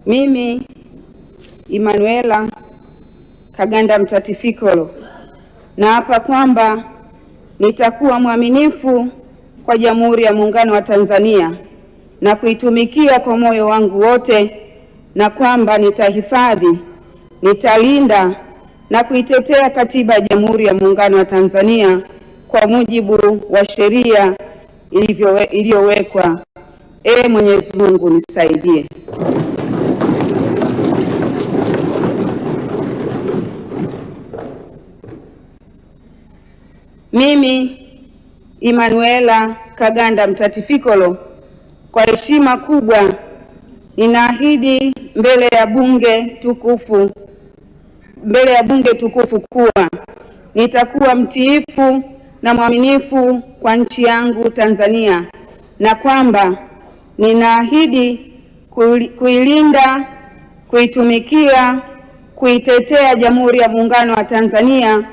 Mimi Emanuela Kaganda Mtatifikolo naapa kwamba nitakuwa mwaminifu kwa Jamhuri ya Muungano wa Tanzania na kuitumikia kwa moyo wangu wote, na kwamba nitahifadhi, nitalinda na kuitetea Katiba ya Jamhuri ya Muungano wa Tanzania kwa mujibu wa sheria iliyowekwa. Mwenyezi Mungu nisaidie. Mimi Emanuela Kaganda Mtatifikolo kwa heshima kubwa ninaahidi mbele ya bunge tukufu kuwa nitakuwa mtiifu na mwaminifu kwa nchi yangu Tanzania, na kwamba ninaahidi kuilinda, kuitumikia, kuitetea Jamhuri ya Muungano wa Tanzania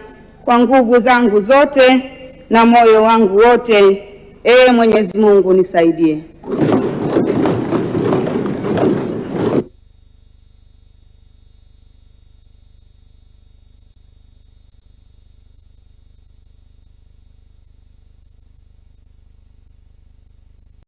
kwa nguvu zangu zote na moyo wangu wote. Mwenyezi Mungu nisaidie.